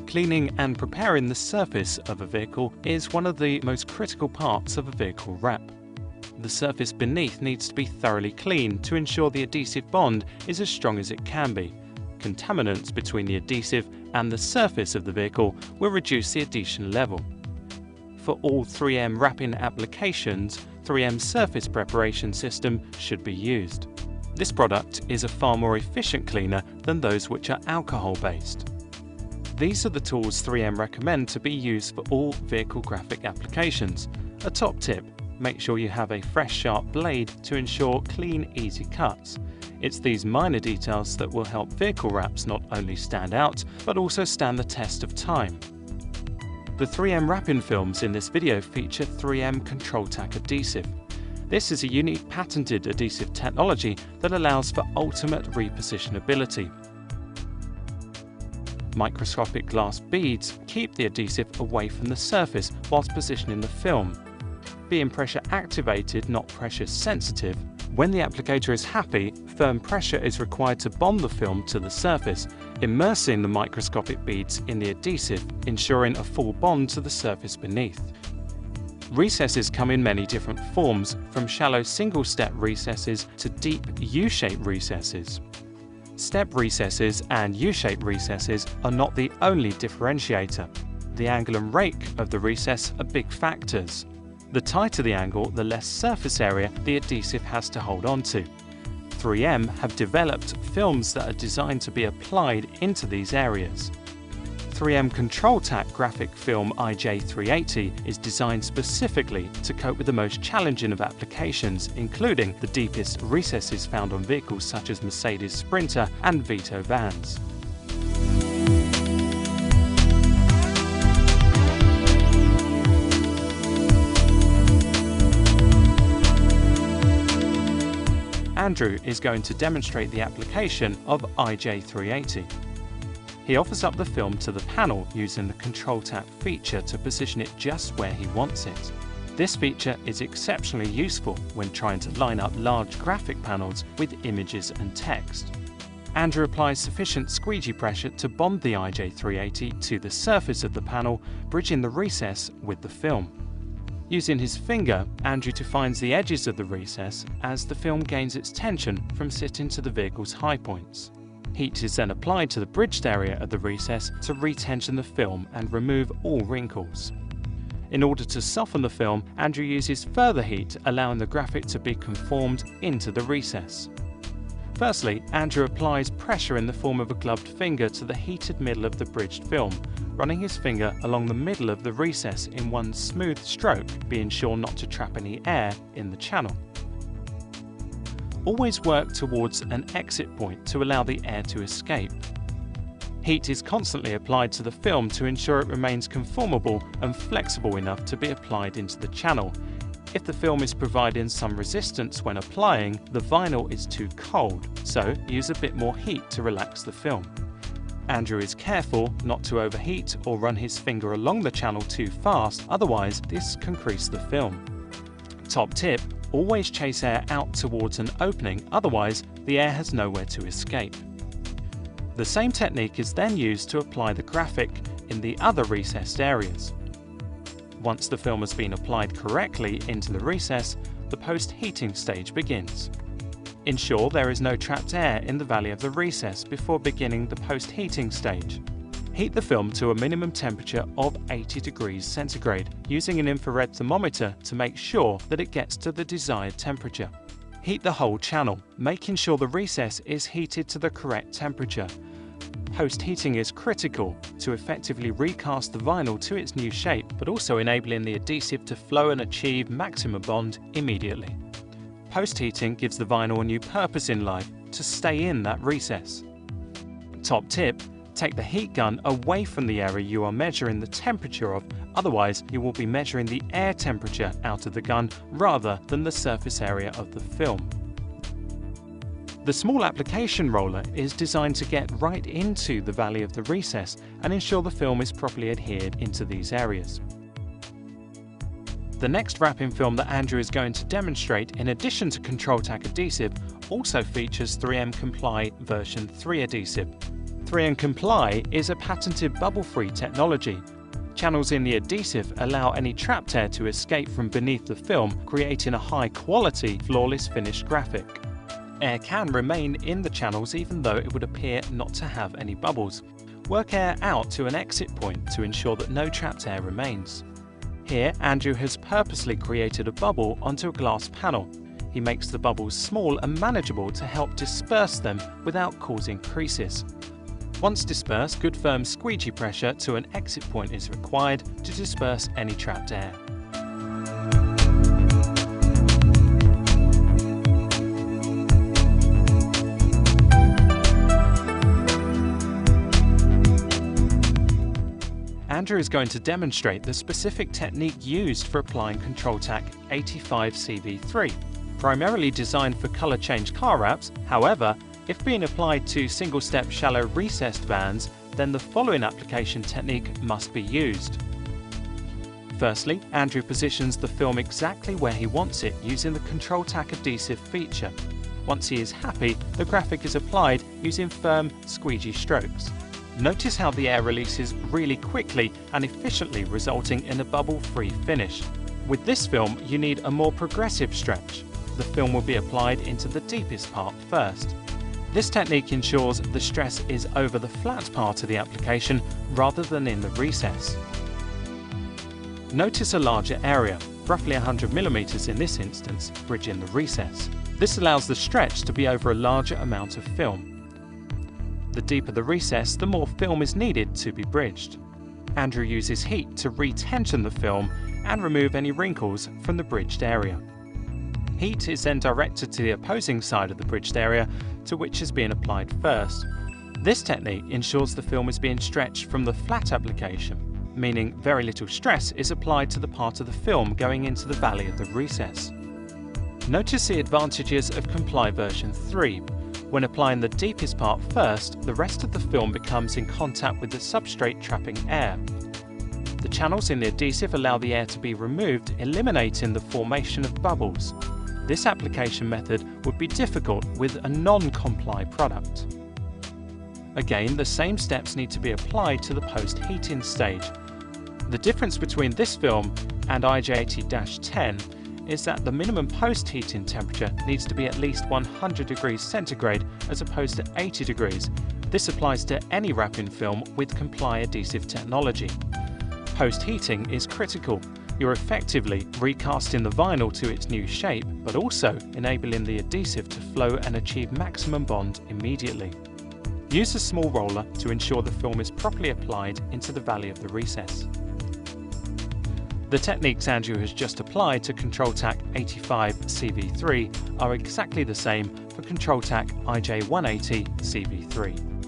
Cleaning and preparing the surface of a vehicle is one of the most critical parts of a vehicle wrap. The surface beneath needs to be thoroughly cleaned to ensure the adhesive bond is as strong as it can be. Contaminants between the adhesive and the surface of the vehicle will reduce the adhesion level. For all 3M wrapping applications, 3M surface preparation system should be used. This product is a far more efficient cleaner than those which are alcohol-based. These are the tools 3M recommend to be used for all vehicle graphic applications. A top tip: make sure you have a fresh sharp blade to ensure clean, easy cuts. It's these minor details that will help vehicle wraps not only stand out, but also stand the test of time. The 3M wrapping films in this video feature 3M Control Tack adhesive. This is a unique patented adhesive technology that allows for ultimate repositionability. Microscopic glass beads keep the adhesive away from the surface whilst positioning the film. Being pressure activated, not pressure sensitive, when the applicator is happy, firm pressure is required to bond the film to the surface, immersing the microscopic beads in the adhesive, ensuring a full bond to the surface beneath. Recesses come in many different forms, from shallow single-step recesses to deep U-shaped recesses. Step recesses and U-shaped recesses are not the only differentiator. The angle and rake of the recess are big factors. The tighter the angle, the less surface area the adhesive has to hold on to. 3M have developed films that are designed to be applied into these areas. 3M Control Tack graphic film IJ380 is designed specifically to cope with the most challenging of applications, including the deepest recesses found on vehicles such as Mercedes Sprinter and Vito vans. Andrew is going to demonstrate the application of IJ380. He offers up the film to the panel using the Control Tack feature to position it just where he wants it. This feature is exceptionally useful when trying to line up large graphic panels with images and text. Andrew applies sufficient squeegee pressure to bond the IJ380 to the surface of the panel, bridging the recess with the film. Using his finger, Andrew defines the edges of the recess as the film gains its tension from sitting to the vehicle's high points. Heat is then applied to the bridged area of the recess to retension the film and remove all wrinkles. In order to soften the film, Andrew uses further heat, allowing the graphic to be conformed into the recess. Firstly, Andrew applies pressure in the form of a gloved finger to the heated middle of the bridged film, running his finger along the middle of the recess in one smooth stroke, being sure not to trap any air in the channel. Always work towards an exit point to allow the air to escape. Heat is constantly applied to the film to ensure it remains conformable and flexible enough to be applied into the channel. If the film is providing some resistance when applying, the vinyl is too cold, so use a bit more heat to relax the film. Andrew is careful not to overheat or run his finger along the channel too fast, otherwise this can crease the film. Top tip: always chase air out towards an opening, otherwise the air has nowhere to escape. The same technique is then used to apply the graphic in the other recessed areas. Once the film has been applied correctly into the recess, the post-heating stage begins. Ensure there is no trapped air in the valley of the recess before beginning the post-heating stage. Heat the film to a minimum temperature of 80 degrees centigrade using an infrared thermometer to make sure that it gets to the desired temperature. Heat the whole channel, making sure the recess is heated to the correct temperature. Post-heating is critical to effectively recast the vinyl to its new shape, but also enabling the adhesive to flow and achieve maximum bond immediately. Post-heating gives the vinyl a new purpose in life, to stay in that recess. Top tip: take the heat gun away from the area you are measuring the temperature of, otherwise you will be measuring the air temperature out of the gun rather than the surface area of the film. The small application roller is designed to get right into the valley of the recess and ensure the film is properly adhered into these areas. The next wrapping film that Andrew is going to demonstrate, in addition to Control Tack adhesive, also features 3M Comply version 3 adhesive. CV3 and Comply is a patented bubble-free technology. Channels in the adhesive allow any trapped air to escape from beneath the film, creating a high-quality, flawless finished graphic. Air can remain in the channels even though it would appear not to have any bubbles. Work air out to an exit point to ensure that no trapped air remains. Here, Andrew has purposely created a bubble onto a glass panel. He makes the bubbles small and manageable to help disperse them without causing creases. Once dispersed, good firm squeegee pressure to an exit point is required to disperse any trapped air. Andrew is going to demonstrate the specific technique used for applying Control-Tak 85 CV3. Primarily designed for colour change car wraps, however, if being applied to single-step shallow recessed vans, then the following application technique must be used. Firstly, Andrew positions the film exactly where he wants it using the Control-Tak adhesive feature. Once he is happy, the graphic is applied using firm, squeegee strokes. Notice how the air releases really quickly and efficiently, resulting in a bubble-free finish. With this film, you need a more progressive stretch. The film will be applied into the deepest part first. This technique ensures the stress is over the flat part of the application rather than in the recess. Notice a larger area, roughly 100 mm in this instance, bridging the recess. This allows the stretch to be over a larger amount of film. The deeper the recess, the more film is needed to be bridged. Andrew uses heat to retension the film and remove any wrinkles from the bridged area. Heat is then directed to the opposing side of the bridged area to which is being applied first. This technique ensures the film is being stretched from the flat application, meaning very little stress is applied to the part of the film going into the valley of the recess. Notice the advantages of Comply version 3. When applying the deepest part first, the rest of the film becomes in contact with the substrate trapping air. The channels in the adhesive allow the air to be removed, eliminating the formation of bubbles. This application method would be difficult with a non-Comply product. Again, the same steps need to be applied to the post-heating stage. The difference between this film and IJ80-10 is that the minimum post-heating temperature needs to be at least 100 degrees centigrade as opposed to 80 degrees. This applies to any wrapping film with Comply adhesive technology. Post-heating is critical. You're effectively recasting the vinyl to its new shape, but also enabling the adhesive to flow and achieve maximum bond immediately. Use a small roller to ensure the film is properly applied into the valley of the recess. The techniques Andrew has just applied to Control-Tak 85 CV3 are exactly the same for Control-Tak IJ180 CV3.